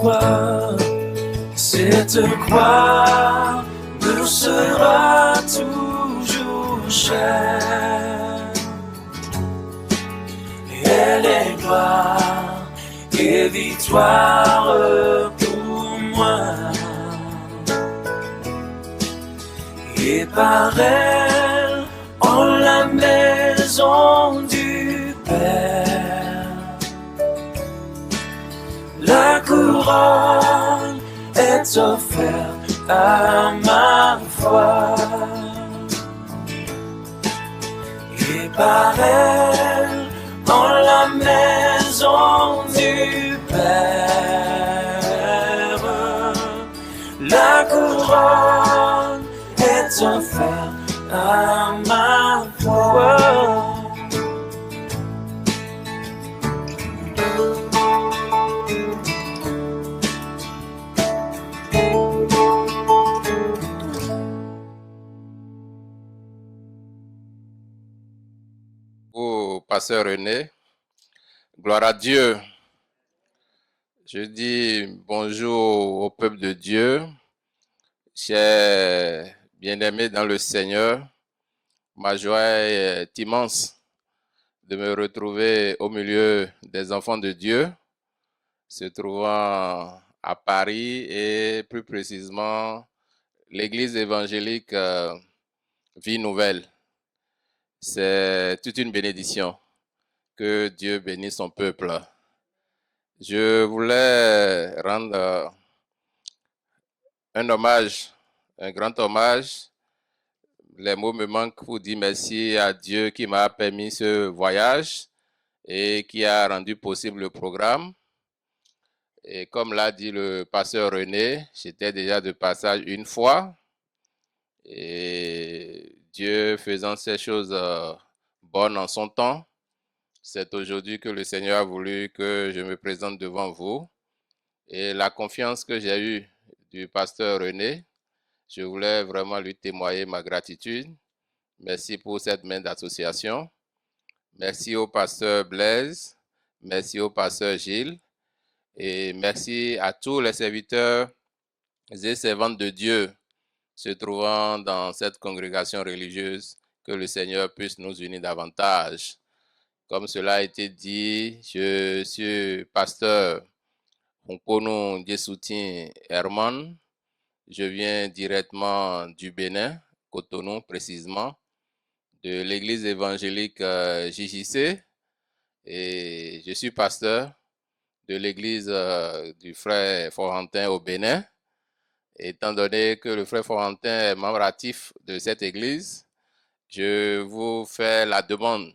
croix, cette croix me sera toujours chère. Et elle est gloire et victoire pour moi. Et par elle, en la maison du Père, la couronne est offerte à ma foi. Et par elle, en la maison du Père, la couronne est offerte à ma foi. Au pasteur René, gloire à Dieu. Je dis bonjour au peuple de Dieu, chers bien-aimés dans le Seigneur. Ma joie est immense de me retrouver au milieu des enfants de Dieu, se trouvant à Paris et plus précisément l'église évangélique Vie Nouvelle. C'est toute une bénédiction. Que Dieu bénisse son peuple. Je voulais rendre un hommage, un grand hommage. Les mots me manquent pour dire merci à Dieu qui m'a permis ce voyage et qui a rendu possible le programme. Et comme l'a dit le pasteur René, j'étais déjà de passage une fois. Et Dieu faisant ces choses bonnes en son temps, c'est aujourd'hui que le Seigneur a voulu que je me présente devant vous. Et la confiance que j'ai eue du pasteur René, je voulais vraiment lui témoigner ma gratitude. Merci pour cette main d'association. Merci au pasteur Blaise. Merci au pasteur Gilles. Et merci à tous les serviteurs et servantes de Dieu se trouvant dans cette congrégation religieuse. Que le Seigneur puisse nous unir davantage. Comme cela a été dit, je suis pasteur Onkono Djesoutin Herman. Je viens directement du Bénin, Cotonou précisément, de l'église évangélique JJC. Et je suis pasteur de l'église du frère Florentin au Bénin. Étant donné que le frère Florentin est membre actif de cette église, je vous fais la demande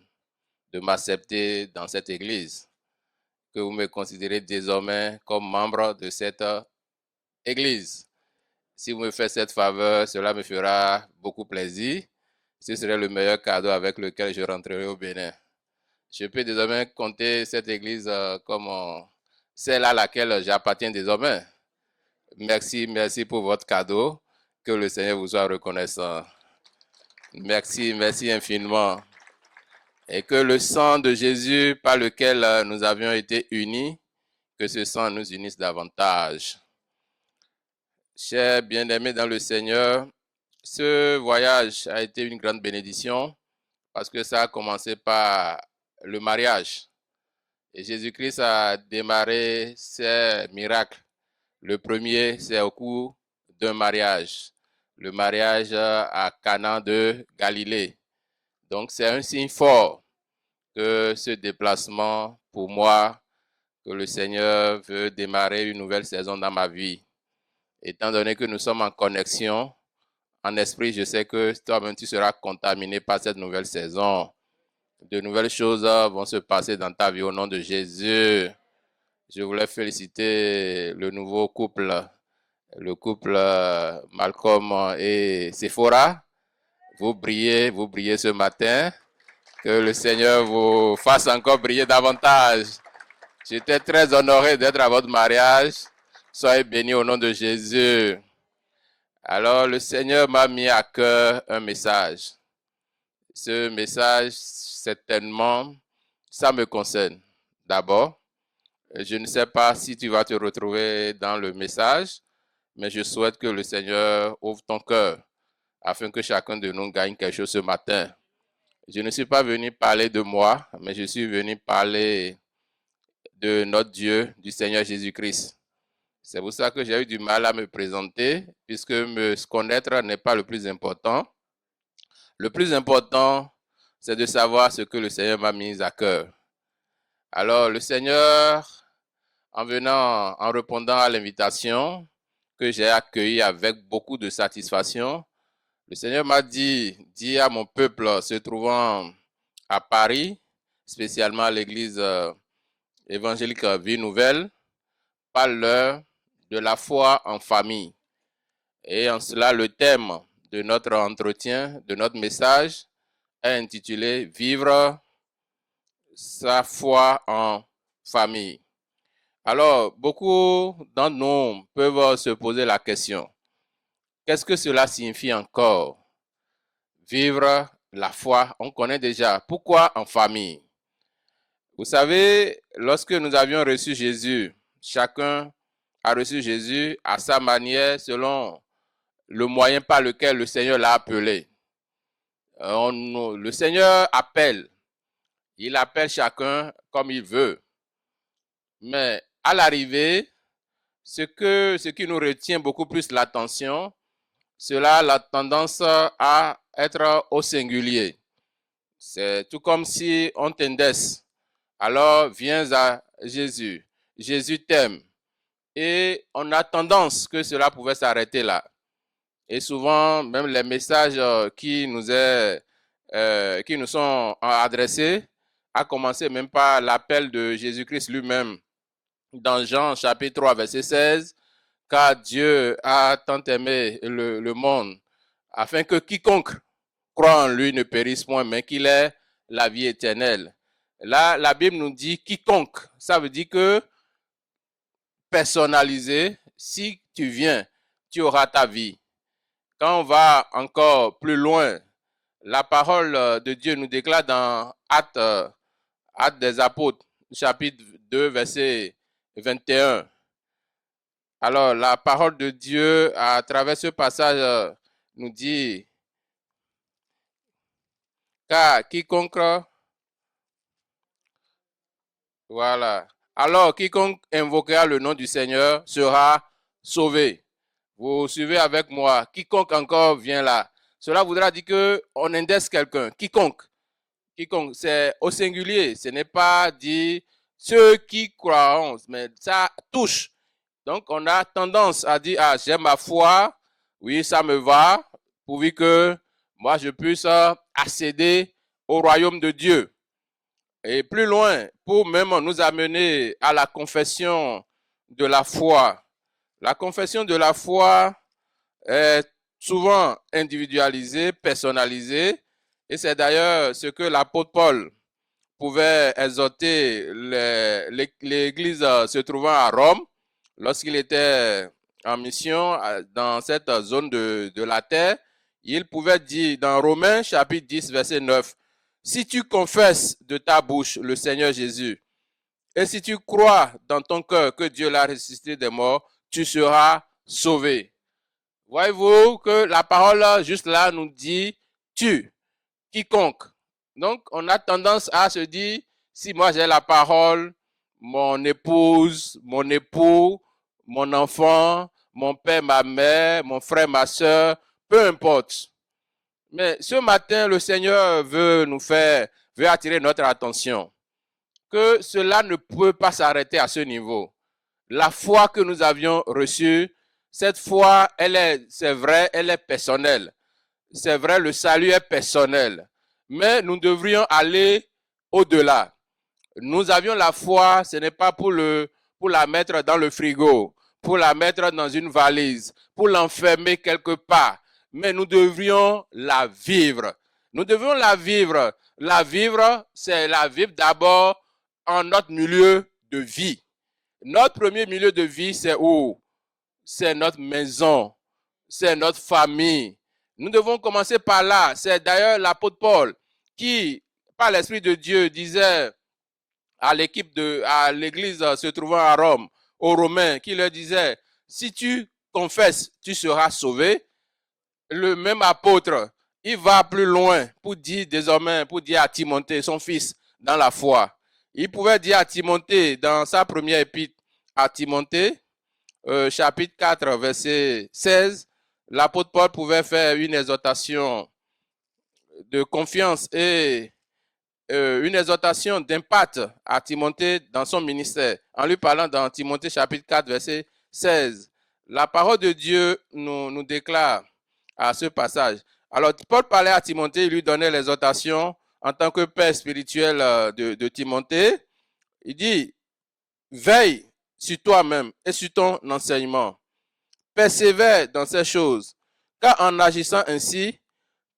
de m'accepter dans cette église, que vous me considérez désormais comme membre de cette église. Si vous me faites cette faveur, cela me fera beaucoup plaisir. Ce serait le meilleur cadeau avec lequel je rentrerai au Bénin. Je peux désormais compter cette église comme celle à laquelle j'appartiens désormais. Merci pour votre cadeau. Que le Seigneur vous soit reconnaissant. Merci infiniment. Et que le sang de Jésus par lequel nous avions été unis, que ce sang nous unisse davantage. Chers bien-aimés dans le Seigneur, ce voyage a été une grande bénédiction parce que ça a commencé par le mariage. Et Jésus-Christ a démarré ses miracles. Le premier, c'est au cours d'un mariage. Le mariage à Cana de Galilée. Donc, c'est un signe fort que ce déplacement, pour moi, que le Seigneur veut démarrer une nouvelle saison dans ma vie. Étant donné que nous sommes en connexion, en esprit, je sais que toi-même, tu seras contaminé par cette nouvelle saison. De nouvelles choses vont se passer dans ta vie au nom de Jésus. Je voulais féliciter le nouveau couple, le couple Malcolm et Sephora. Vous brillez ce matin. Que le Seigneur vous fasse encore briller davantage. J'étais très honoré d'être à votre mariage. Soyez bénis au nom de Jésus. Alors, le Seigneur m'a mis à cœur un message. Ce message, certainement, ça me concerne. D'abord, Je ne sais pas si tu vas te retrouver dans le message, mais je souhaite que le Seigneur ouvre ton cœur afin que chacun de nous gagne quelque chose ce matin. Je ne suis pas venu parler de moi, mais je suis venu parler de notre Dieu, du Seigneur Jésus-Christ. C'est pour ça que j'ai eu du mal à me présenter, puisque me connaître n'est pas le plus important. Le plus important, c'est de savoir ce que le Seigneur m'a mis à cœur. Alors, le Seigneur, en répondant à l'invitation que j'ai accueillie avec beaucoup de satisfaction, le Seigneur m'a dit à mon peuple se trouvant à Paris, spécialement à l'église évangélique Vie Nouvelle, parle-leur de la foi en famille. Et en cela, le thème de notre entretien, de notre message, est intitulé « Vivre sa foi en famille ». Alors, beaucoup d'entre nous peuvent se poser la question, qu'est-ce que cela signifie encore? Vivre la foi, on connaît déjà. Pourquoi en famille? Vous savez, lorsque nous avions reçu Jésus, chacun a reçu Jésus à sa manière, selon le moyen par lequel le Seigneur l'a appelé. Le Seigneur appelle. Il appelle chacun comme il veut. Mais à l'arrivée, ce qui nous retient beaucoup plus l'attention, cela a la tendance à être au singulier. C'est tout comme si on t'indexe. Alors, viens à Jésus. Jésus t'aime. Et on a tendance que cela pouvait s'arrêter là. Et souvent, même les messages qui nous sont adressés, à commencer même par l'appel de Jésus-Christ lui-même dans Jean chapitre 3, verset 16, « Car Dieu a tant aimé le monde, afin que quiconque croit en lui ne périsse point, mais qu'il ait la vie éternelle. » Là, la Bible nous dit « quiconque ». Ça veut dire que personnalisé, si tu viens, tu auras ta vie. Quand on va encore plus loin, la parole de Dieu nous déclare dans Actes des Apôtres, chapitre 2, verset 21. Alors, la parole de Dieu, à travers ce passage, nous dit, car quiconque, voilà. Alors, quiconque invoquera le nom du Seigneur sera sauvé. Vous suivez avec moi. Quiconque encore vient là. Cela voudra dire qu'on indexe quelqu'un. Quiconque. Quiconque, c'est au singulier. Ce n'est pas dit ceux qui croiront, mais ça touche. Donc, on a tendance à dire, ah, j'ai ma foi. Oui, ça me va. Pourvu que moi, je puisse accéder au royaume de Dieu. Et plus loin, pour même nous amener à la confession de la foi. La confession de la foi est souvent individualisée, personnalisée, et c'est d'ailleurs ce que l'apôtre Paul pouvait exhorter l'église se trouvant à Rome lorsqu'il était en mission dans cette zone de la terre. Il pouvait dire dans Romains chapitre 10, verset 9, « Si tu confesses de ta bouche le Seigneur Jésus, et si tu crois dans ton cœur que Dieu l'a ressuscité des morts, tu seras sauvé. » Voyez-vous que la parole juste là nous dit « tu », quiconque. Donc, on a tendance à se dire, si moi j'ai la parole, mon épouse, mon époux, mon enfant, mon père, ma mère, mon frère, ma soeur, peu importe. Mais ce matin, le Seigneur veut attirer notre attention. Que cela ne peut pas s'arrêter à ce niveau. La foi que nous avions reçue, cette foi, c'est vrai, elle est personnelle. C'est vrai, le salut est personnel. Mais nous devrions aller au-delà. Nous avions la foi, ce n'est pas pour la mettre dans le frigo, pour la mettre dans une valise, pour l'enfermer quelque part. Mais nous devrions la vivre. Nous devons la vivre. La vivre, c'est la vivre d'abord en notre milieu de vie. Notre premier milieu de vie, c'est où? C'est notre maison, c'est notre famille. Nous devons commencer par là. C'est d'ailleurs l'apôtre Paul qui, par l'Esprit de Dieu, disait à l'église se trouvant à Rome, aux Romains, qui leur disait, si tu confesses, tu seras sauvé. Le même apôtre, il va plus loin pour dire désormais, pour dire à Timothée, son fils, dans la foi. Il pouvait dire à Timothée, dans sa première épître à Timothée, chapitre 4, verset 16, l'apôtre Paul pouvait faire une exhortation de confiance et une exhortation d'impact à Timothée dans son ministère, en lui parlant dans Timothée chapitre 4, verset 16. La parole de Dieu nous déclare à ce passage. Alors, Paul parlait à Timothée, il lui donnait l'exhortation en tant que père spirituel de Timothée. Il dit, veille sur toi-même et sur ton enseignement. Persévère dans ces choses, car en agissant ainsi,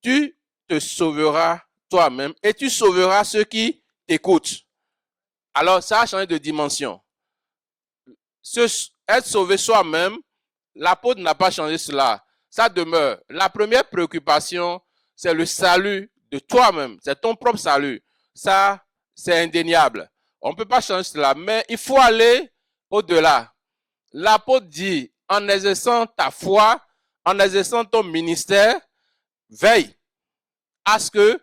tu te sauveras toi-même et tu sauveras ceux qui t'écoutent. Alors, ça a changé de dimension. Être sauvé soi-même, l'apôtre n'a pas changé cela. Ça demeure. La première préoccupation, c'est le salut de toi-même. C'est ton propre salut. Ça, c'est indéniable. On ne peut pas changer cela, mais il faut aller au-delà. L'apôtre dit, en exerçant ta foi, en exerçant ton ministère, veille à ce que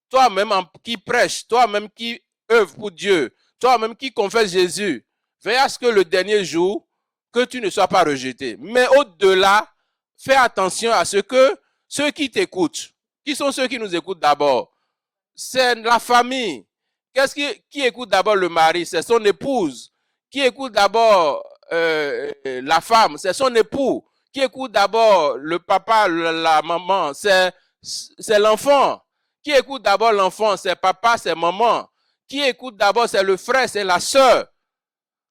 toi-même qui prêche, toi-même qui œuvre pour Dieu, toi-même qui confesse Jésus, veille à ce que le dernier jour, que tu ne sois pas rejeté. Mais au-delà, fais attention à ce que ceux qui t'écoutent, qui sont ceux qui nous écoutent d'abord, c'est la famille. Qui écoute d'abord le mari? C'est son épouse. Qui écoute d'abord la femme? C'est son époux. Qui écoute d'abord le papa, la maman? C'est l'enfant. Qui écoute d'abord l'enfant? C'est papa, c'est maman. Qui écoute d'abord? C'est le frère, c'est la sœur.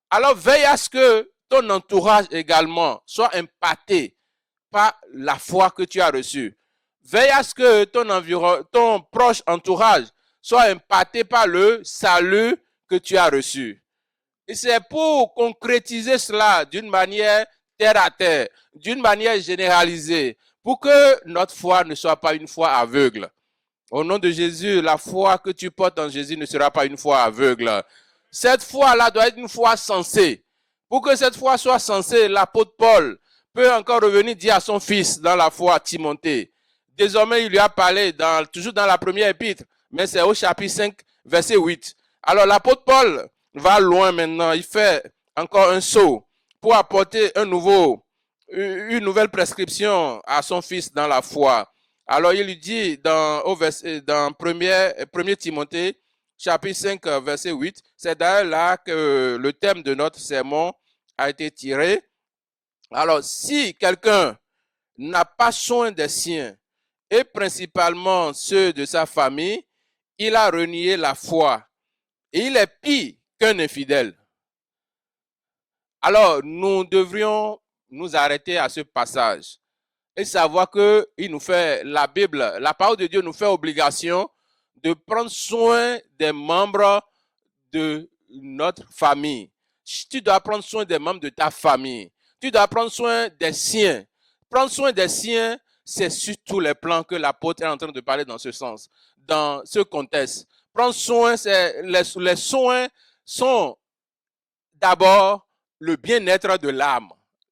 Alors veille à ce que ton entourage également soit impacté par la foi que tu as reçue. Veille à ce que ton proche entourage soit impacté par le salut que tu as reçu. Et c'est pour concrétiser cela d'une manière terre à terre, d'une manière généralisée, pour que notre foi ne soit pas une foi aveugle. Au nom de Jésus, la foi que tu portes en Jésus ne sera pas une foi aveugle. Cette foi-là doit être une foi sensée. Pour que cette foi soit sensée, l'apôtre Paul peut encore revenir dire à son fils dans la foi, Timothée. Désormais, il lui a parlé toujours dans la première épître, mais c'est au chapitre 5, verset 8. Alors l'apôtre Paul va loin maintenant, il fait encore un saut pour apporter une nouvelle prescription à son fils dans la foi. Alors il lui dit dans 1 Timothée, chapitre 5, verset 8, c'est d'ailleurs là que le thème de notre sermon a été tiré. Alors, si quelqu'un n'a pas soin des siens, et principalement ceux de sa famille, il a renié la foi. Et il est pire qu'un infidèle. Alors, nous devrions nous arrêter à ce passage et savoir que la Bible, la parole de Dieu nous fait obligation de prendre soin des membres de notre famille. Tu dois prendre soin des membres de ta famille. Tu dois prendre soin des siens. Prendre soin des siens, c'est sur tous les plans que l'apôtre est en train de parler dans ce sens, dans ce contexte. Prendre soin, les soins sont d'abord le bien-être de l'âme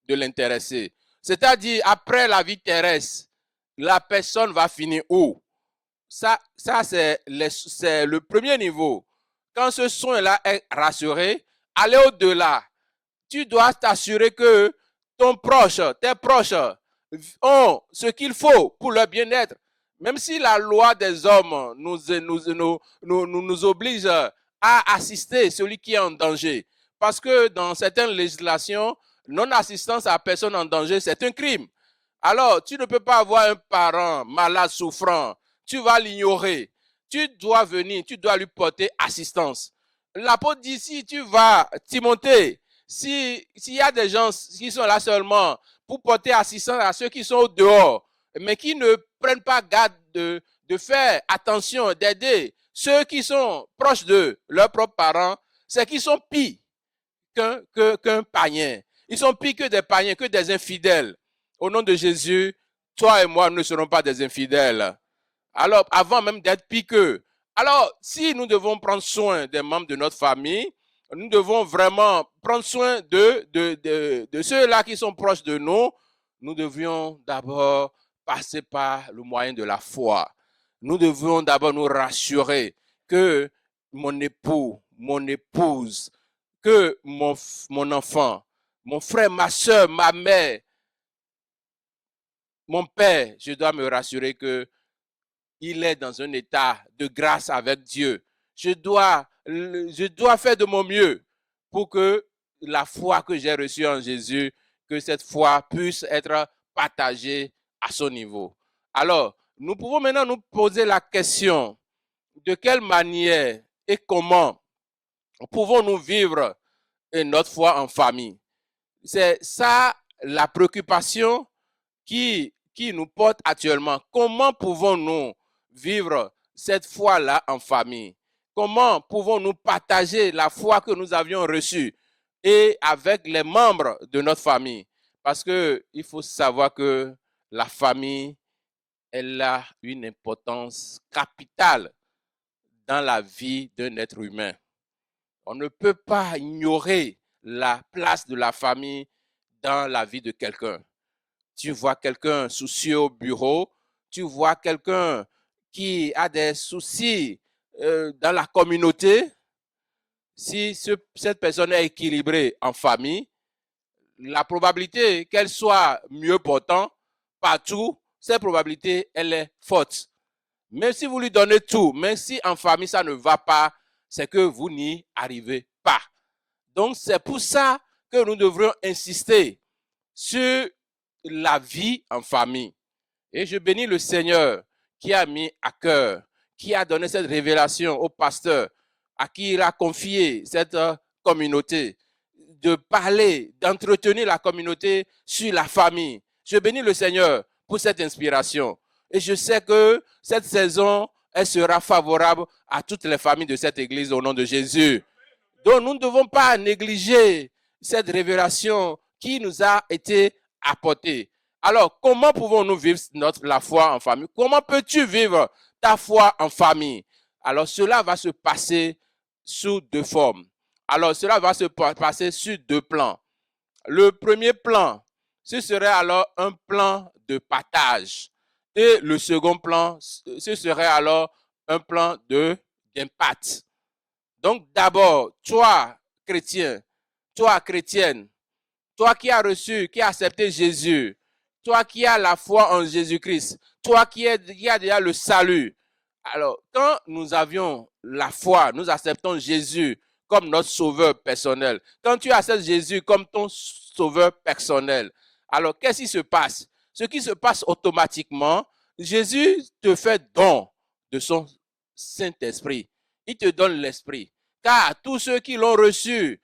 de l'intéressé. C'est-à-dire, après la vie terrestre, la personne va finir où? Ça c'est le premier niveau. Quand ce soin-là est rassuré, aller au-delà. Tu dois t'assurer que tes proches ont ce qu'il faut pour leur bien-être. Même si la loi des hommes nous oblige à assister celui qui est en danger. Parce que dans certaines législations, non-assistance à personne en danger, c'est un crime. Alors, tu ne peux pas avoir un parent malade, souffrant. Tu vas l'ignorer. Tu dois venir, tu dois lui porter assistance. L'apôtre dit, si tu vas, Timothée, s'il y a des gens qui sont là seulement pour porter assistance à ceux qui sont au dehors, mais qui ne prennent pas garde de faire attention, d'aider ceux qui sont proches de leurs propres parents, c'est qu'ils sont pires qu'un païen. Ils sont pires que des païens, que des infidèles. Au nom de Jésus, toi et moi ne serons pas des infidèles. Alors, avant même d'être pire qu'eux, Alors, si nous devons prendre soin des membres de notre famille, nous devons vraiment prendre soin de ceux-là qui sont proches de nous. Nous devions d'abord passer par le moyen de la foi. Nous devions d'abord nous rassurer que mon époux, mon épouse, que mon enfant, mon frère, ma soeur, ma mère, mon père, je dois me rassurer que il est dans un état de grâce avec Dieu. Je dois faire de mon mieux pour que la foi que j'ai reçue en Jésus, que cette foi puisse être partagée à son niveau. Alors, nous pouvons maintenant nous poser la question de quelle manière et comment pouvons-nous vivre notre foi en famille. C'est ça la préoccupation qui nous porte actuellement. Comment pouvons-nous vivre cette foi-là en famille? Comment pouvons-nous partager la foi que nous avions reçue et avec les membres de notre famille? Parce qu'il faut savoir que la famille, elle a une importance capitale dans la vie d'un être humain. On ne peut pas ignorer la place de la famille dans la vie de quelqu'un. Tu vois quelqu'un soucieux au bureau, tu vois quelqu'un qui a des soucis dans la communauté. Si cette personne est équilibrée en famille, la probabilité qu'elle soit mieux portant partout, cette probabilité, elle est forte. Même si vous lui donnez tout, même si en famille ça ne va pas, c'est que vous n'y arrivez pas. Donc c'est pour ça que nous devrions insister sur la vie en famille. Et je bénis le Seigneur qui a mis à cœur, qui a donné cette révélation au pasteur, à qui il a confié cette communauté, de parler, d'entretenir la communauté sur la famille. Je bénis le Seigneur pour cette inspiration. Et je sais que cette saison, elle sera favorable à toutes les familles de cette église au nom de Jésus. Donc nous ne devons pas négliger cette révélation qui nous a été apportée. Alors, comment pouvons-nous vivre la foi en famille? Comment peux-tu vivre ta foi en famille? Alors, cela va se passer sous deux formes. Alors, cela va se passer sur deux plans. Le premier plan, ce serait alors un plan de partage. Et le second plan, ce serait alors un plan d'impact. Donc, d'abord, toi, chrétien, toi, chrétienne, toi qui as reçu, qui as accepté Jésus, toi qui as la foi en Jésus-Christ, toi qui as déjà le salut. Alors, quand nous avions la foi, nous acceptons Jésus comme notre sauveur personnel. Quand tu acceptes Jésus comme ton sauveur personnel, alors qu'est-ce qui se passe? Ce qui se passe automatiquement, Jésus te fait don de son Saint-Esprit. Il te donne l'Esprit. Car tous ceux qui l'ont reçu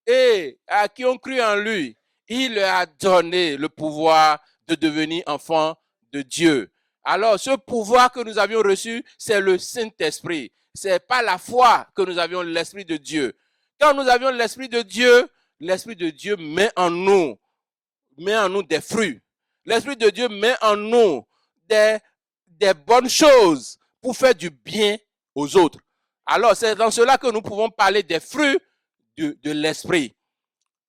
et qui ont cru en lui, il leur a donné le pouvoir de devenir enfants de Dieu. Alors, ce pouvoir que nous avions reçu, c'est le Saint-Esprit. Ce n'est pas la foi que nous avions l'Esprit de Dieu. Quand nous avions l'Esprit de Dieu met en nous des fruits. L'Esprit de Dieu met en nous des bonnes choses pour faire du bien aux autres. Alors, c'est dans cela que nous pouvons parler des fruits de l'Esprit.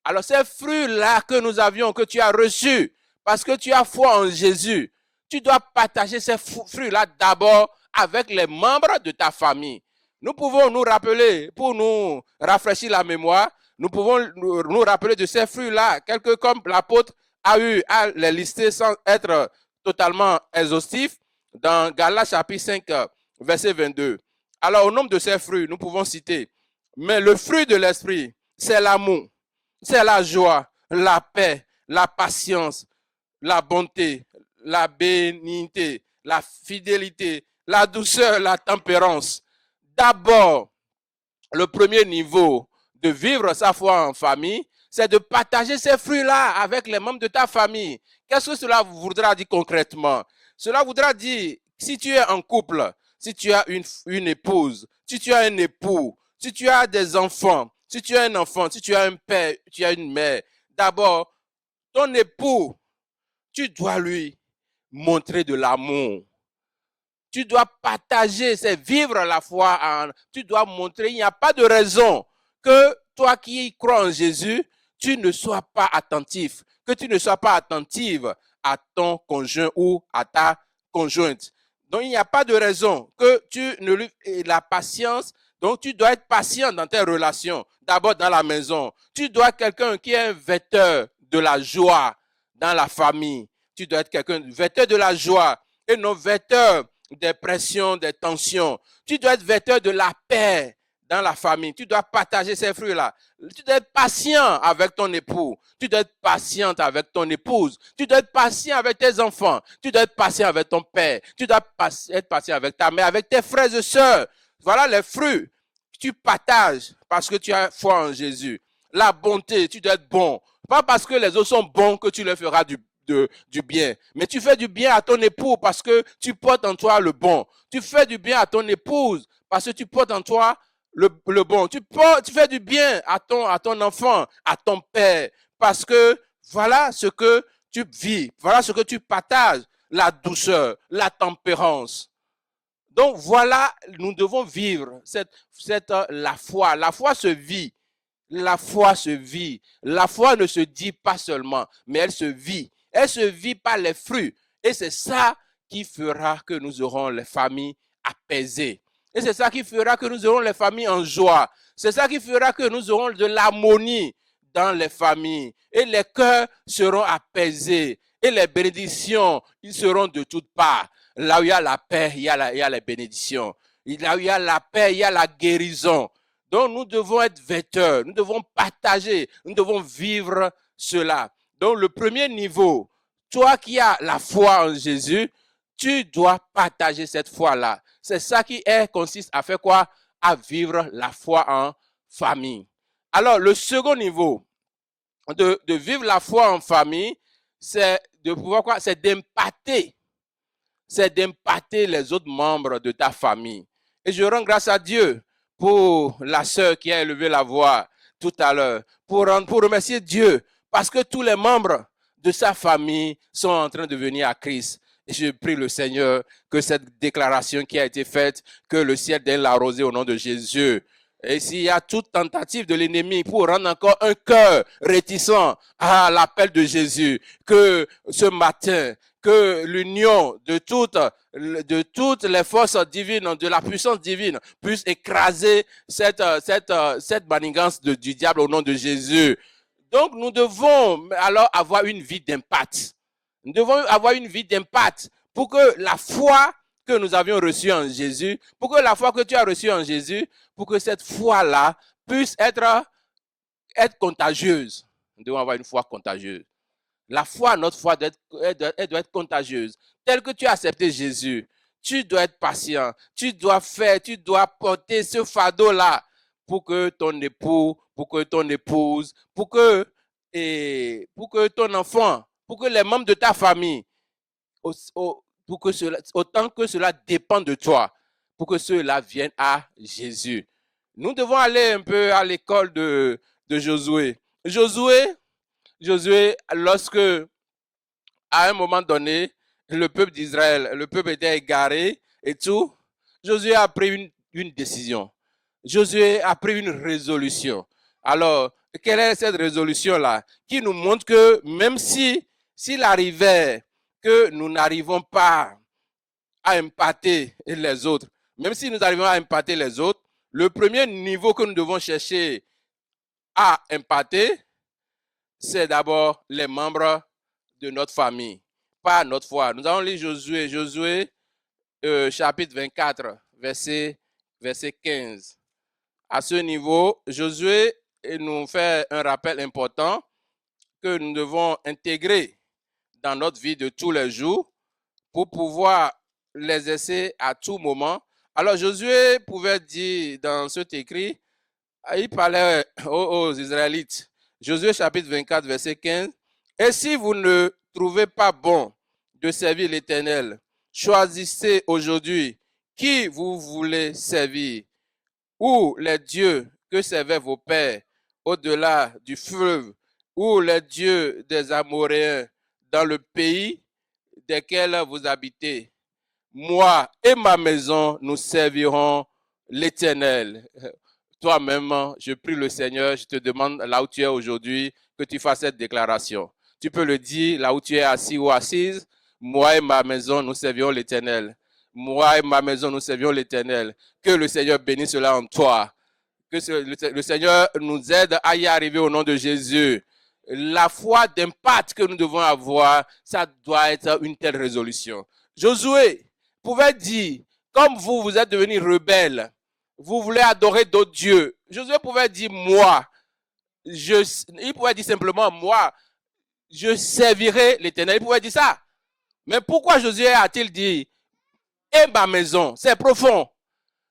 Alors, ces fruits-là que nous avions, que tu as reçus, parce que tu as foi en Jésus, tu dois partager ces fruits-là d'abord avec les membres de ta famille. Nous pouvons nous rappeler, pour nous rafraîchir la mémoire, nous pouvons nous rappeler de ces fruits-là, quelques comme l'apôtre a eu à les lister sans être totalement exhaustif, dans Galates chapitre 5, verset 22. Alors, au nombre de ces fruits, nous pouvons citer, mais le fruit de l'esprit, c'est l'amour, c'est la joie, la paix, la patience, la bonté, la bénignité, la fidélité, la douceur, la tempérance. D'abord, le premier niveau de vivre sa foi en famille, c'est de partager ces fruits-là avec les membres de ta famille. Qu'est-ce que cela voudra dire concrètement? Cela voudra dire, si tu es en couple, si tu as une épouse, si tu as un époux, si tu as des enfants, si tu as un enfant, si tu as un père, tu as une mère, d'abord, ton époux, tu dois lui montrer de l'amour. Tu dois partager, c'est vivre la foi. Tu dois montrer, il n'y a pas de raison que toi qui crois en Jésus, tu ne sois pas attentif, que tu ne sois pas attentive à ton conjoint ou à ta conjointe. Donc, il n'y a pas de raison que tu ne lui... La patience, donc tu dois être patient dans tes relations. D'abord dans la maison. Tu dois être quelqu'un qui est un vecteur de la joie dans la famille. Tu dois être quelqu'un vecteur de la joie et non vecteur des pressions, des tensions. Tu dois être vecteur de la paix dans la famille. Tu dois partager ces fruits-là. Tu dois être patient avec ton époux. Tu dois être patiente avec ton épouse. Tu dois être patient avec tes enfants. Tu dois être patient avec ton père. Tu dois être patient avec ta mère, avec tes frères et sœurs. Voilà les fruits que tu partages parce que tu as foi en Jésus. La bonté, tu dois être bon. Pas parce que les autres sont bons que tu leur feras du bien. Mais tu fais du bien à ton époux parce que tu portes en toi le bon. Tu fais du bien à ton épouse parce que tu portes en toi le bon. Tu fais du bien à ton enfant, à ton père, parce que voilà ce que tu vis, voilà ce que tu partages, la douceur, la tempérance. Donc voilà, nous devons vivre la foi. La foi se vit. La foi se vit. La foi ne se dit pas seulement, mais elle se vit. Elle se vit par les fruits. Et c'est ça qui fera que nous aurons les familles apaisées. Et c'est ça qui fera que nous aurons les familles en joie. C'est ça qui fera que nous aurons de l'harmonie dans les familles. Et les cœurs seront apaisés. Et les bénédictions, ils seront de toutes parts. Là où il y a la paix, il y a les bénédictions. Là où il y a la paix, il y a la guérison. Donc, nous devons être vecteurs, nous devons partager, nous devons vivre cela. Donc, le premier niveau, toi qui as la foi en Jésus, tu dois partager cette foi-là. C'est ça qui consiste à faire quoi? À vivre la foi en famille. Alors, le second niveau de vivre la foi en famille, c'est de pouvoir quoi? C'est d'impacter les autres membres de ta famille. Et je rends grâce à Dieu pour la sœur qui a élevé la voix tout à l'heure, pour remercier Dieu, parce que tous les membres de sa famille sont en train de venir à Christ. Et je prie le Seigneur que cette déclaration qui a été faite, que le ciel vienne l'arroser au nom de Jésus. Et s'il y a toute tentative de l'ennemi pour rendre encore un cœur réticent à l'appel de Jésus, que ce matin, que l'union de toutes les forces divines, de la puissance divine, puisse écraser cette manigance du diable au nom de Jésus. Donc, nous devons alors avoir une vie d'impact. Nous devons avoir une vie d'impact pour que la foi que nous avions reçue en Jésus, pour que la foi que tu as reçue en Jésus, pour que cette foi-là puisse être contagieuse. Nous devons avoir une foi contagieuse. La foi, notre foi, elle doit être contagieuse. Tel que tu as accepté Jésus, tu dois être patient. Tu dois porter ce fardeau-là pour que ton époux, pour que ton épouse, pour que ton enfant, pour que les membres de ta famille, autant que cela dépend de toi, pour que cela vienne à Jésus. Nous devons aller un peu à l'école de Josué. Josué, lorsque, à un moment donné, le peuple d'Israël, le peuple était égaré et tout, Josué a pris une décision. Josué a pris une résolution. Alors, quelle est cette résolution-là? Qui nous montre que même s'il arrivait que nous n'arrivons pas à impacter les autres, même si nous arrivons à impacter les autres, le premier niveau que nous devons chercher à impacter, c'est d'abord les membres de notre famille, pas notre foi. Nous allons lire Josué chapitre 24, verset 15. À ce niveau, Josué nous fait un rappel important que nous devons intégrer dans notre vie de tous les jours pour pouvoir l'exercer à tout moment. Alors Josué pouvait dire dans cet écrit, il parlait aux Israélites, Josué chapitre 24, verset 15, « Et si vous ne trouvez pas bon de servir l'Éternel, choisissez aujourd'hui qui vous voulez servir, ou les dieux que servaient vos pères au-delà du fleuve, ou les dieux des Amoréens dans le pays desquels vous habitez. moi et ma maison, nous servirons l'Éternel. Toi-même, je prie le Seigneur, je te demande là où tu es aujourd'hui, que tu fasses cette déclaration. Tu peux le dire là où tu es assis ou assise. Moi et ma maison, nous servirons l'Éternel. Moi et ma maison, nous servirons l'Éternel. Que le Seigneur bénisse cela en toi. Que le Seigneur nous aide à y arriver au nom de Jésus. La foi d'impact que nous devons avoir, ça doit être une telle résolution. Josué pouvait dire, comme vous, vous êtes devenus rebelles, vous voulez adorer d'autres dieux. Josué pouvait dire, il pouvait dire simplement, moi, je servirai l'Éternel. Il pouvait dire ça. Mais pourquoi Josué a-t-il dit, et ma maison? C'est profond.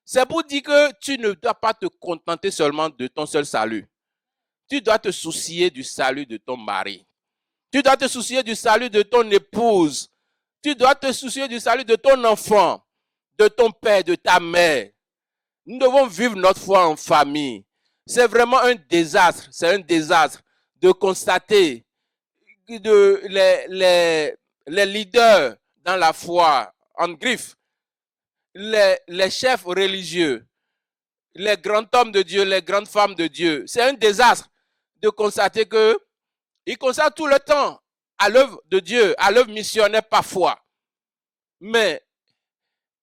C'est pour dire que tu ne dois pas te contenter seulement de ton seul salut. Tu dois te soucier du salut de ton mari. Tu dois te soucier du salut de ton épouse. Tu dois te soucier du salut de ton enfant, de ton père, de ta mère. Nous devons vivre notre foi en famille. C'est vraiment un désastre. C'est un désastre de constater que les leaders dans la foi, en griffe, les chefs religieux, les grands hommes de Dieu, les grandes femmes de Dieu. C'est un désastre de constater qu'ils consacrent tout le temps à l'œuvre de Dieu, à l'œuvre missionnaire parfois. Mais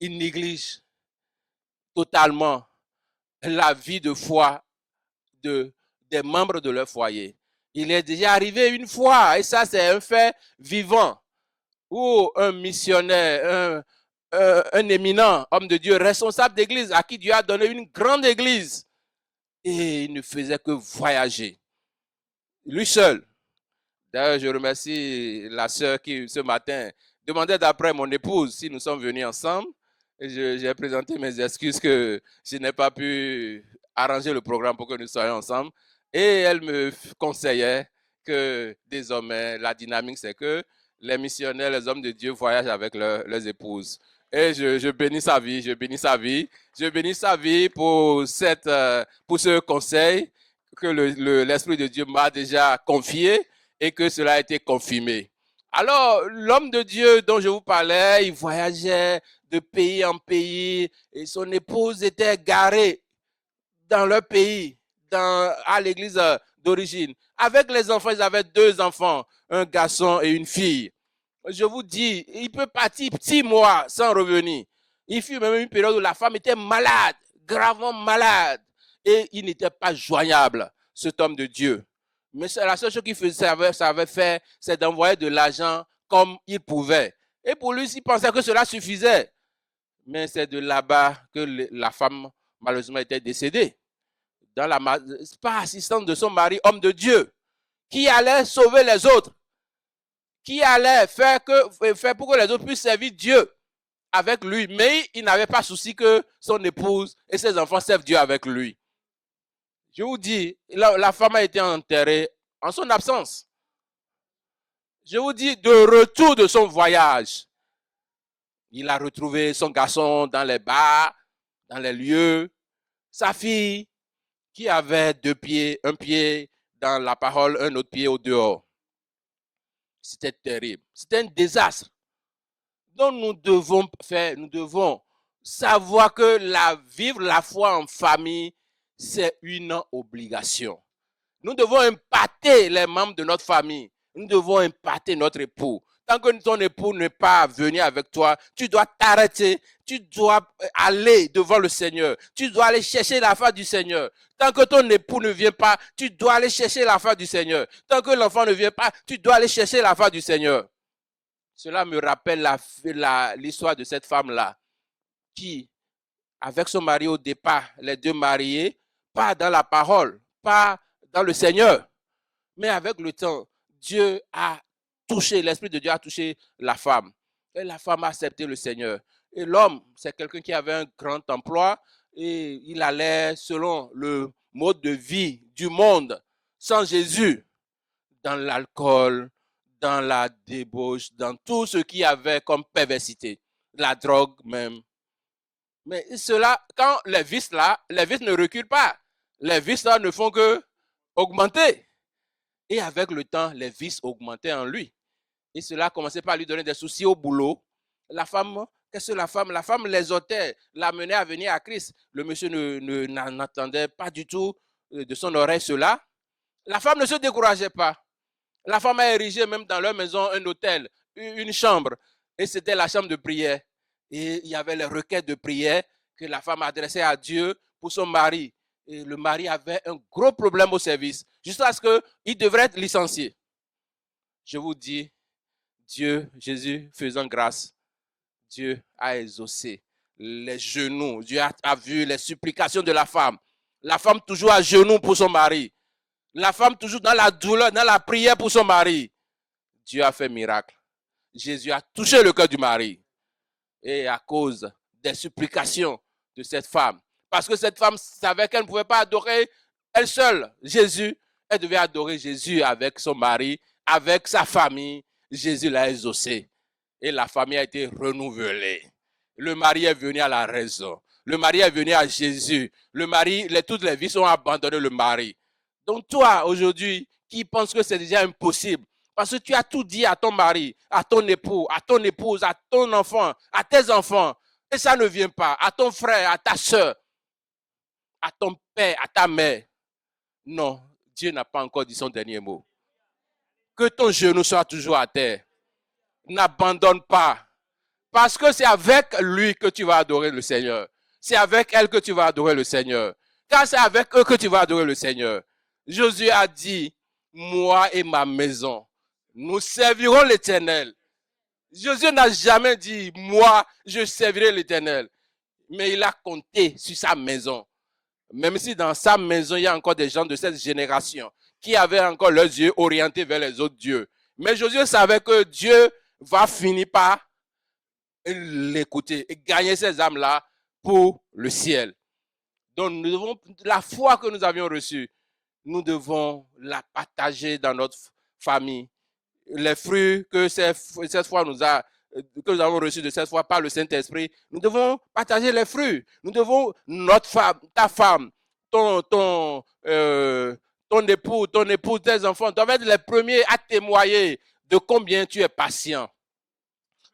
ils négligent totalement la vie de foi des membres de leur foyer. Il est déjà arrivé une fois, et ça c'est un fait vivant, où un missionnaire, un éminent homme de Dieu, responsable d'église, à qui Dieu a donné une grande église, et il ne faisait que voyager. Lui seul. D'ailleurs, je remercie la sœur qui, ce matin, demandait d'après mon épouse si nous sommes venus ensemble. J'ai présenté mes excuses que je n'ai pas pu arranger le programme pour que nous soyons ensemble. Et elle me conseillait que désormais, la dynamique, c'est que les missionnaires, les hommes de Dieu voyagent avec leurs épouses. Et je bénis sa vie, je bénis sa vie. Je bénis sa vie pour ce conseil que l'Esprit de Dieu m'a déjà confié et que cela a été confirmé. Alors, l'homme de Dieu dont je vous parlais, il voyageait de pays en pays et son épouse était garée dans leur pays, à l'église d'origine. Avec les enfants, ils avaient 2 enfants, un garçon et une fille. Je vous dis, il peut partir 6 mois sans revenir. Il fut même une période où la femme était malade, gravement malade, et il n'était pas joignable, cet homme de Dieu. Mais la seule chose qu'il savait faire, c'est d'envoyer de l'argent comme il pouvait. Et pour lui, il pensait que cela suffisait. Mais c'est de là-bas que la femme, malheureusement, était décédée. Par assistance de son mari, homme de Dieu, qui allait sauver les autres, qui allait faire pour que les autres puissent servir Dieu avec lui. Mais il n'avait pas souci que son épouse et ses enfants servent Dieu avec lui. Je vous dis, la femme a été enterrée en son absence. Je vous dis, de retour de son voyage, il a retrouvé son garçon dans les bars, dans les lieux, sa fille qui avait 2 pieds, un pied dans la parole, un autre pied au dehors. C'était terrible. C'était un désastre. Donc nous devons savoir que vivre la foi en famille, c'est une obligation. Nous devons impacter les membres de notre famille. Nous devons impacter notre époux. Tant que ton époux n'est pas venu avec toi, tu dois t'arrêter. Tu dois aller devant le Seigneur. Tu dois aller chercher la face du Seigneur. Tant que ton époux ne vient pas, tu dois aller chercher la face du Seigneur. Tant que l'enfant ne vient pas, tu dois aller chercher la face du Seigneur. Cela me rappelle l'histoire de cette femme-là qui, avec son mari au départ, les 2 mariés, pas dans la parole, pas dans le Seigneur. Mais avec le temps, Dieu a touché, l'Esprit de Dieu a touché la femme. Et la femme a accepté le Seigneur. Et l'homme, c'est quelqu'un qui avait un grand emploi et il allait selon le mode de vie du monde, sans Jésus, dans l'alcool, dans la débauche, dans tout ce qu'il y avait comme perversité, la drogue même. Mais cela, quand les vices ne reculent pas. Les vices là ne font que augmenter. Et avec le temps, les vices augmentaient en lui. Et cela a commencé par lui donner des soucis au boulot. La femme, qu'est-ce que la femme l'exhortait, l'amenait à venir à Christ. Le monsieur n'entendait pas du tout de son oreille cela. La femme ne se décourageait pas. La femme a érigé même dans leur maison un hôtel, une chambre. Et c'était la chambre de prière. Et il y avait les requêtes de prière que la femme adressait à Dieu pour son mari. Et le mari avait un gros problème au service, jusqu'à ce qu'il devrait être licencié. Je vous dis, Dieu, Jésus faisant grâce, Dieu a exaucé les genoux. Dieu a vu les supplications de la femme. La femme toujours à genoux pour son mari. La femme toujours dans la douleur, dans la prière pour son mari. Dieu a fait miracle. Jésus a touché le cœur du mari. Et à cause des supplications de cette femme, parce que cette femme savait qu'elle ne pouvait pas adorer elle seule Jésus, elle devait adorer Jésus avec son mari, avec sa famille. Jésus l'a exaucé. Et la famille a été renouvelée. Le mari est venu à la raison. Le mari est venu à Jésus. Le mari, toutes les vies ont abandonné le mari. Donc toi, aujourd'hui, qui pense que c'est déjà impossible, parce que tu as tout dit à ton mari, à ton époux, à ton épouse, à ton enfant, à tes enfants, et ça ne vient pas, à ton frère, à ta soeur, à ton père, à ta mère. Non, Dieu n'a pas encore dit son dernier mot. Que ton genou soit toujours à terre. N'abandonne pas. Parce que c'est avec lui que tu vas adorer le Seigneur. C'est avec elle que tu vas adorer le Seigneur. Car c'est avec eux que tu vas adorer le Seigneur. Jésus a dit, moi et ma maison, nous servirons l'Éternel. Jésus n'a jamais dit, moi, je servirai l'Éternel. Mais il a compté sur sa maison. Même si dans sa maison, il y a encore des gens de cette génération qui avaient encore leurs yeux orientés vers les autres dieux. Mais Jésus savait que Dieu va finir par l'écouter et gagner ces âmes-là pour le ciel. Donc, nous devons, la foi que nous avions reçue, nous devons la partager dans notre famille. Les fruits que cette foi que nous avons reçus de cette foi par le Saint-Esprit, nous devons partager les fruits. Nous devons, notre femme, ta femme, ton époux, ton épouse, tes enfants doivent être les premiers à témoigner de combien tu es patient,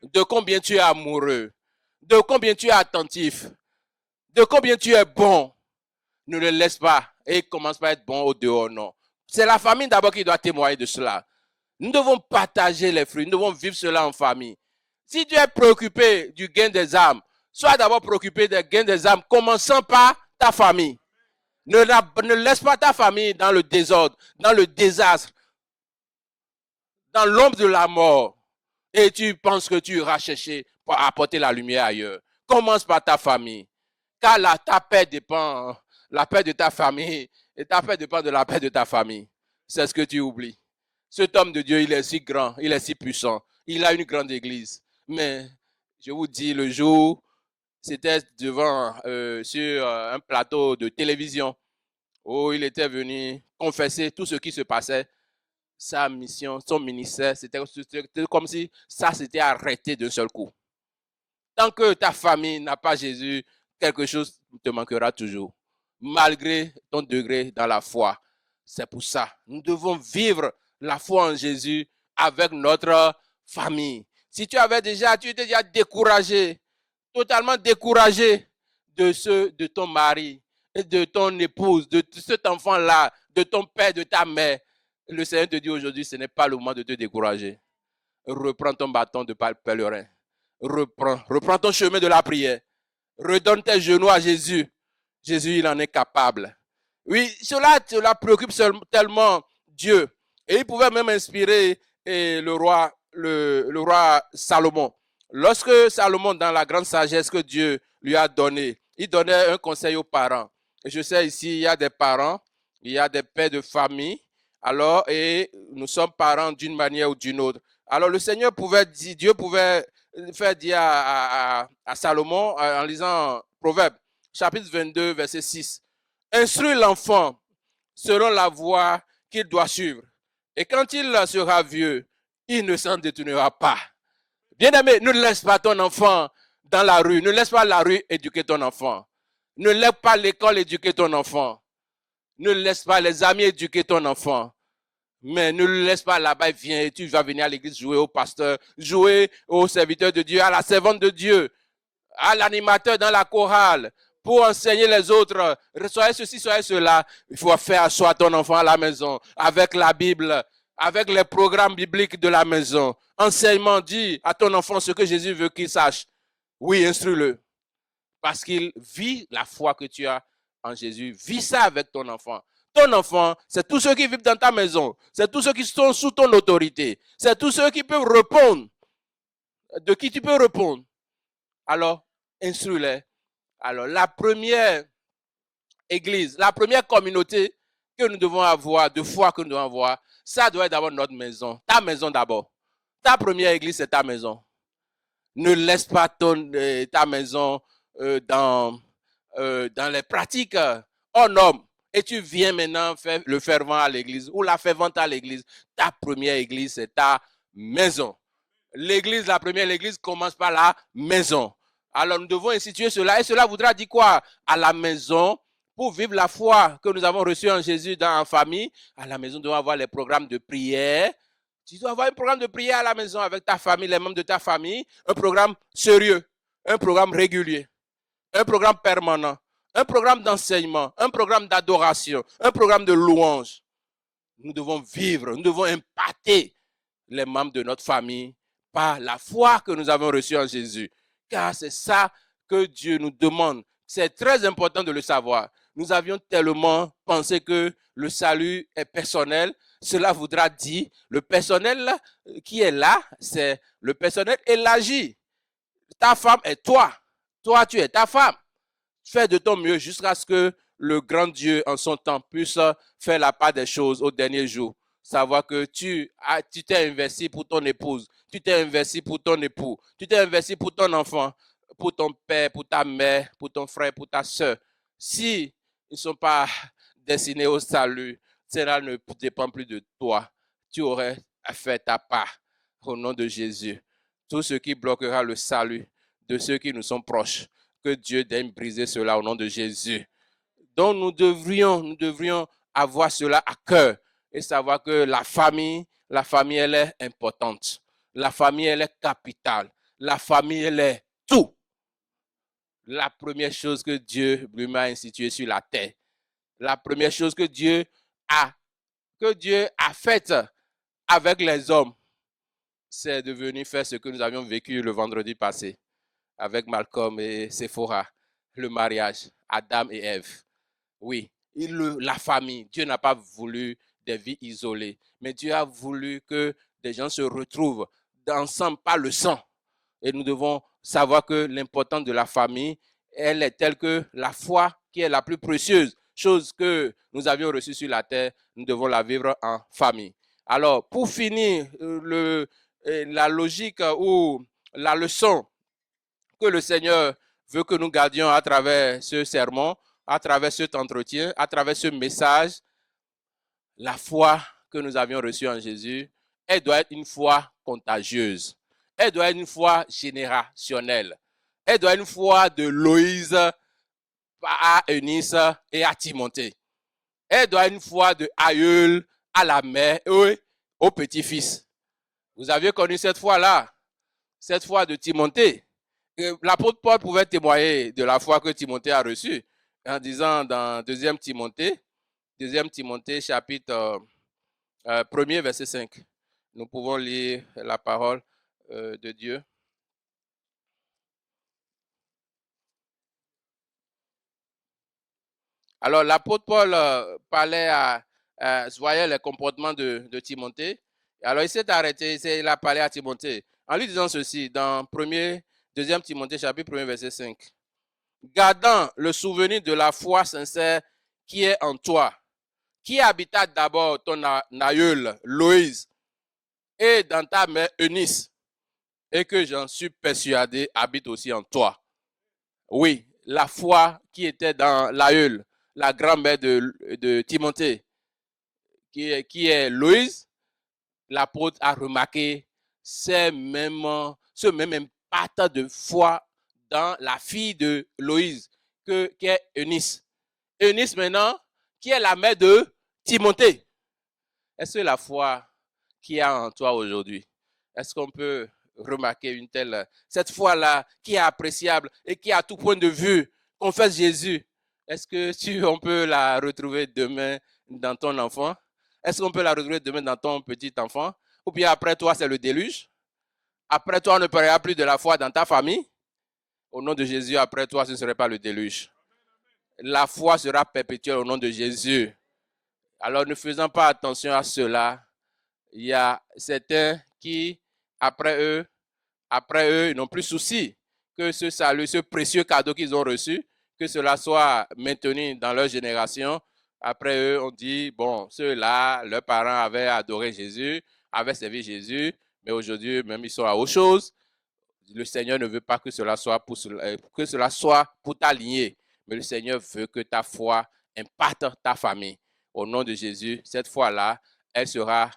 de combien tu es amoureux, de combien tu es attentif, de combien tu es bon. Ne le laisse pas et commence pas à être bon au dehors, non. C'est la famille d'abord qui doit témoigner de cela. Nous devons partager les fruits, nous devons vivre cela en famille. Si tu es préoccupé du gain des âmes, sois d'abord préoccupé du gain des âmes, commençant par ta famille. Ne laisse pas ta famille dans le désordre, dans le désastre, dans l'ombre de la mort. Et tu penses que tu iras chercher pour apporter la lumière ailleurs. Commence par ta famille. Car ta paix dépend, la paix de ta famille, et ta paix dépend de la paix de ta famille. C'est ce que tu oublies. Cet homme de Dieu, il est si grand, il est si puissant. Il a une grande église. Mais je vous dis, le jour, c'était sur un plateau de télévision où il était venu confesser tout ce qui se passait. Sa mission, son ministère, c'était comme si ça s'était arrêté d'un seul coup. Tant que ta famille n'a pas Jésus, quelque chose te manquera toujours, malgré ton degré dans la foi. C'est pour ça, nous devons vivre la foi en Jésus avec notre famille. Si tu étais déjà découragé, totalement découragé de ton mari, de ton épouse, de cet enfant-là, de ton père, de ta mère, le Seigneur te dit aujourd'hui, ce n'est pas le moment de te décourager. Reprends ton bâton de pèlerin. Reprends ton chemin de la prière. Redonne tes genoux à Jésus. Jésus, il en est capable. Oui, cela préoccupe tellement Dieu. Et il pouvait même inspirer le roi Salomon. Lorsque Salomon, dans la grande sagesse que Dieu lui a donnée, il donnait un conseil aux parents. Et je sais ici, il y a des parents, il y a des pères de famille. Alors, et nous sommes parents d'une manière ou d'une autre. Alors, Dieu pouvait faire dire à Salomon, en lisant Proverbes, chapitre 22, verset 6. Instruis l'enfant selon la voie qu'il doit suivre. Et quand il sera vieux, il ne s'en détournera pas. Bien-aimé, ne laisse pas ton enfant dans la rue. Ne laisse pas la rue éduquer ton enfant. Ne laisse pas l'école éduquer ton enfant. Ne laisse pas les amis éduquer ton enfant. Mais ne le laisse pas là-bas, viens, tu vas venir à l'église jouer au pasteur, jouer au serviteur de Dieu, à la servante de Dieu. à l'animateur dans la chorale, pour enseigner les autres, soyez ceci, soyez cela. Il faut faire asseoir ton enfant à la maison, avec la Bible, avec les programmes bibliques de la maison. Enseignement, dis à ton enfant ce que Jésus veut qu'il sache. Oui, instruis-le. Parce qu'il vit la foi que tu as en Jésus. Vis ça avec ton enfant. Ton enfant, c'est tous ceux qui vivent dans ta maison. C'est tous ceux qui sont sous ton autorité. C'est tous ceux qui peuvent répondre. De qui tu peux répondre. Alors, instruis-les. Alors, la première église, la première communauté que nous devons avoir, de foi que nous devons avoir, ça doit être d'abord notre maison. Ta maison d'abord. Ta première église, c'est ta maison. Ne laisse pas ta maison dans les pratiques hors normes. Et tu viens maintenant faire le fervent à l'église ou la fervente à l'église. Ta première église, c'est ta maison. L'église, la première, l'église commence par la maison. Alors nous devons instituer cela. Et cela voudra dire quoi? À la maison, pour vivre la foi que nous avons reçue en Jésus en famille, à la maison, nous devons avoir les programmes de prière. Tu dois avoir un programme de prière à la maison avec ta famille, les membres de ta famille. Un programme sérieux, un programme régulier, un programme permanent, un programme d'enseignement, un programme d'adoration, un programme de louange. Nous devons vivre, nous devons impacter les membres de notre famille par la foi que nous avons reçue en Jésus. Car c'est ça que Dieu nous demande. C'est très important de le savoir. Nous avions tellement pensé que le salut est personnel. Cela voudra dire, le personnel qui est là, c'est le personnel élargi. Ta femme est toi. Toi, tu es ta femme. Fais de ton mieux jusqu'à ce que le grand Dieu, en son temps, puisse faire la part des choses au dernier jour. Savoir que tu t'es investi pour ton épouse, tu t'es investi pour ton époux, tu t'es investi pour ton enfant, pour ton père, pour ta mère, pour ton frère, pour ta soeur. Si ils ne sont pas destinés au salut, cela ne dépend plus de toi. Tu aurais fait ta part au nom de Jésus. Tout ce qui bloquera le salut de ceux qui nous sont proches, que Dieu daigne briser cela au nom de Jésus. Donc nous devrions avoir cela à cœur et savoir que la famille, elle est importante. La famille, elle est capitale. La famille, elle est tout. La première chose que Dieu lui a instituée sur la terre, la première chose que Dieu a faite avec les hommes, c'est de venir faire ce que nous avions vécu le vendredi passé avec Malcolm et Sephora, le mariage, Adam et Ève. Oui, la famille. Dieu n'a pas voulu des vies isolées, mais Dieu a voulu que des gens se retrouvent ensemble par le sang. Et nous devons savoir que l'importance de la famille, elle est telle que la foi, qui est la plus précieuse chose que nous avions reçue sur la terre, nous devons la vivre en famille. Alors, pour finir, la logique ou la leçon que le Seigneur veut que nous gardions à travers ce sermon, à travers cet entretien, à travers ce message, la foi que nous avions reçue en Jésus, elle doit être une foi contagieuse. Elle doit être une foi générationnelle. Elle doit être une foi de Loïse à Eunice et à Timothée. Elle doit être une foi de aïeul à la mère et au petit-fils. Vous aviez connu cette foi-là, cette foi de Timothée. L'apôtre Paul pouvait témoigner de la foi que Timothée a reçue en disant dans 2 Timothée chapitre 1er verset 5. Nous pouvons lire la parole de Dieu. Alors l'apôtre Paul voyait les comportements de Timothée. Alors il s'est arrêté, il a parlé à Timothée en lui disant ceci dans 2 Timothée chapitre 1 verset 5. Gardant le souvenir de la foi sincère qui est en toi, qui habita d'abord ton aïeul Loïse et dans ta mère Eunice, et que j'en suis persuadé habite aussi en toi. Oui, la foi qui était dans l'aïeul, la grand-mère de Timothée, qui est Loïse, l'apôtre a remarqué ce même impact de foi dans la fille de Loïse, qui est Eunice. Eunice maintenant, qui est la mère de Timothée. Est-ce que la foi qu'il y a en toi aujourd'hui, est-ce qu'on peut remarquer cette foi-là qui est appréciable et qui, à tout point de vue, confesse Jésus? Est-ce que on peut la retrouver demain dans ton enfant? Est-ce qu'on peut la retrouver demain dans ton petit enfant? Ou bien après toi, c'est le déluge? Après toi, on ne parlera plus de la foi dans ta famille? Au nom de Jésus, après toi, ce ne serait pas le déluge. La foi sera perpétuelle au nom de Jésus. Alors, ne faisant pas attention à cela, il y a certains qui, après eux, ils n'ont plus souci que ce salut, ce précieux cadeau qu'ils ont reçu, que cela soit maintenu dans leur génération. Après eux, on dit, bon, ceux-là, leurs parents avaient adoré Jésus, avaient servi Jésus, mais aujourd'hui, même ils sont à autre chose. Le Seigneur ne veut pas que cela soit pour ta lignée, mais le Seigneur veut que ta foi impacte ta famille. Au nom de Jésus, cette foi-là, elle sera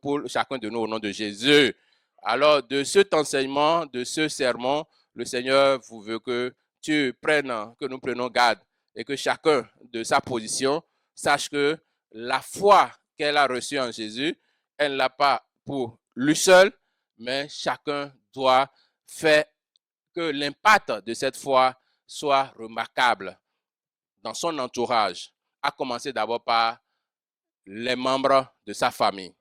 pour chacun de nous au nom de Jésus. Alors, de cet enseignement, de ce sermon, le Seigneur vous veut que nous prenions garde et que chacun de sa position sache que la foi qu'elle a reçue en Jésus, elle ne l'a pas pour lui seul, mais chacun doit faire que l'impact de cette foi soit remarquable dans son entourage, à commencer d'abord par les membres de sa famille.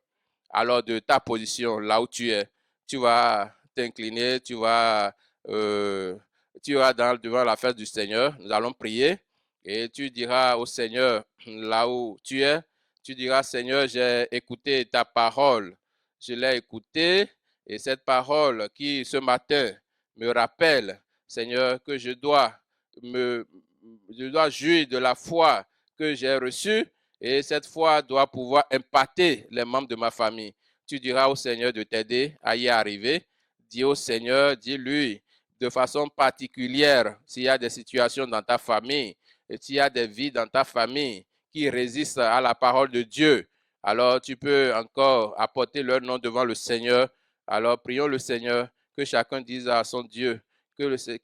Alors, de ta position, là où tu es, tu vas t'incliner, tu vas devant la face du Seigneur. Nous allons prier et tu diras au Seigneur, là où tu es, tu diras, Seigneur, j'ai écouté ta parole. Je l'ai écoutée et cette parole qui, ce matin, me rappelle, Seigneur, que je dois jouir de la foi que j'ai reçue. Et cette foi doit pouvoir impacter les membres de ma famille. Tu diras au Seigneur de t'aider à y arriver. Dis au Seigneur, dis-lui de façon particulière s'il y a des situations dans ta famille et s'il y a des vies dans ta famille qui résistent à la parole de Dieu. Alors tu peux encore apporter leur nom devant le Seigneur. Alors prions le Seigneur que chacun dise à son Dieu,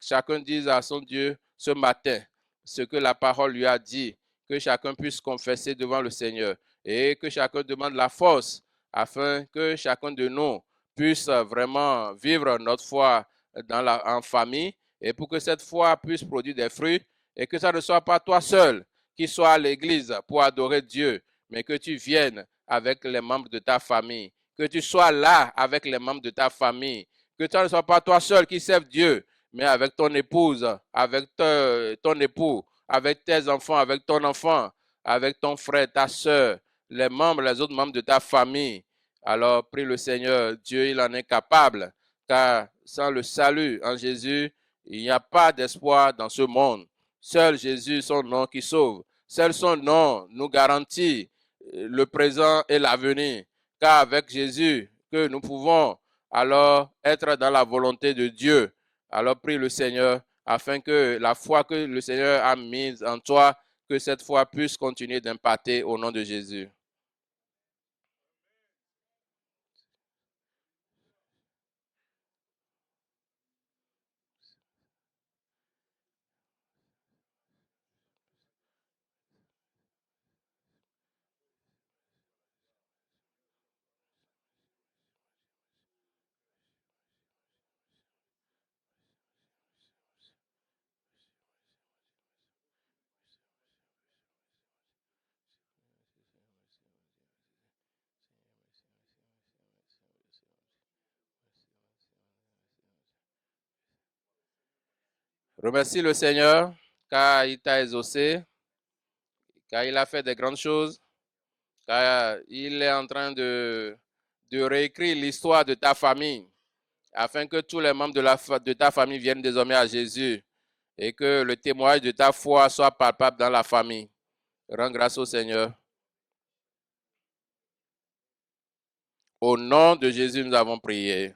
chacun dise à son Dieu ce matin ce que la parole lui a dit. Que chacun puisse confesser devant le Seigneur et que chacun demande la force afin que chacun de nous puisse vraiment vivre notre foi en famille et pour que cette foi puisse produire des fruits et que ça ne soit pas toi seul qui sois à l'église pour adorer Dieu, mais que tu viennes avec les membres de ta famille, que tu sois là avec les membres de ta famille, que ça ne soit pas toi seul qui serve Dieu, mais avec ton épouse, avec ton époux, avec tes enfants, avec ton enfant, avec ton frère, ta soeur, les autres membres de ta famille. Alors, prie le Seigneur, Dieu, il en est capable, car sans le salut en Jésus, il n'y a pas d'espoir dans ce monde. Seul Jésus, son nom qui sauve. Seul son nom nous garantit le présent et l'avenir, car avec Jésus, que nous pouvons alors être dans la volonté de Dieu. Alors, prie le Seigneur, afin que la foi que le Seigneur a mise en toi, que cette foi puisse continuer d'impacter au nom de Jésus. Remercie le Seigneur, car il t'a exaucé, car il a fait des grandes choses, car il est en train de réécrire l'histoire de ta famille, afin que tous les membres de ta famille viennent désormais à Jésus et que le témoignage de ta foi soit palpable dans la famille. Rends grâce au Seigneur. Au nom de Jésus, nous avons prié.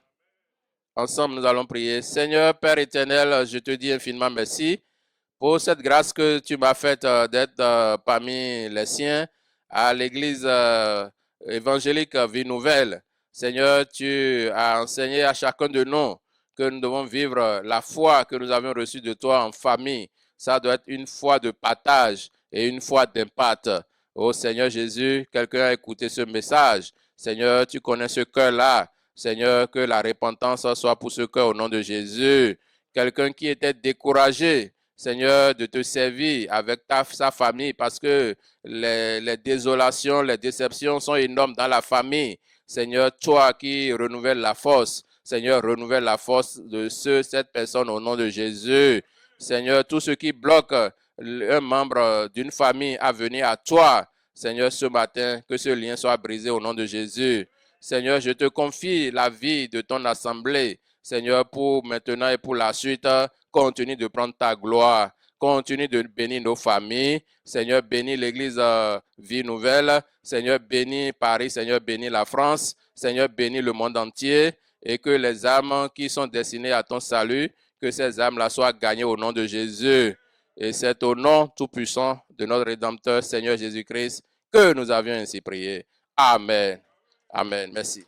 Ensemble, nous allons prier. Seigneur, Père éternel, je te dis infiniment merci pour cette grâce que tu m'as faite d'être parmi les siens à l'église évangélique Vie Nouvelle. Seigneur, tu as enseigné à chacun de nous que nous devons vivre la foi que nous avons reçue de toi en famille. Ça doit être une foi de partage et une foi d'impact. Oh Seigneur Jésus, quelqu'un a écouté ce message. Seigneur, tu connais ce cœur-là. Seigneur, que la repentance soit pour ce cœur au nom de Jésus. Quelqu'un qui était découragé, Seigneur, de te servir avec sa famille parce que les désolations, les déceptions sont énormes dans la famille. Seigneur, toi qui renouvelles la force, Seigneur, renouvelle la force de cette personne au nom de Jésus. Seigneur, tout ce qui bloque un membre d'une famille à venir à toi, Seigneur, ce matin, que ce lien soit brisé au nom de Jésus. Seigneur, je te confie la vie de ton assemblée. Seigneur, pour maintenant et pour la suite, continue de prendre ta gloire. Continue de bénir nos familles. Seigneur, bénis l'Église Vie Nouvelle. Seigneur, bénis Paris. Seigneur, bénis la France. Seigneur, bénis le monde entier. Et que les âmes qui sont destinées à ton salut, que ces âmes-là soient gagnées au nom de Jésus. Et c'est au nom tout-puissant de notre Rédempteur, Seigneur Jésus-Christ, que nous avions ainsi prié. Amen. Amen. Merci.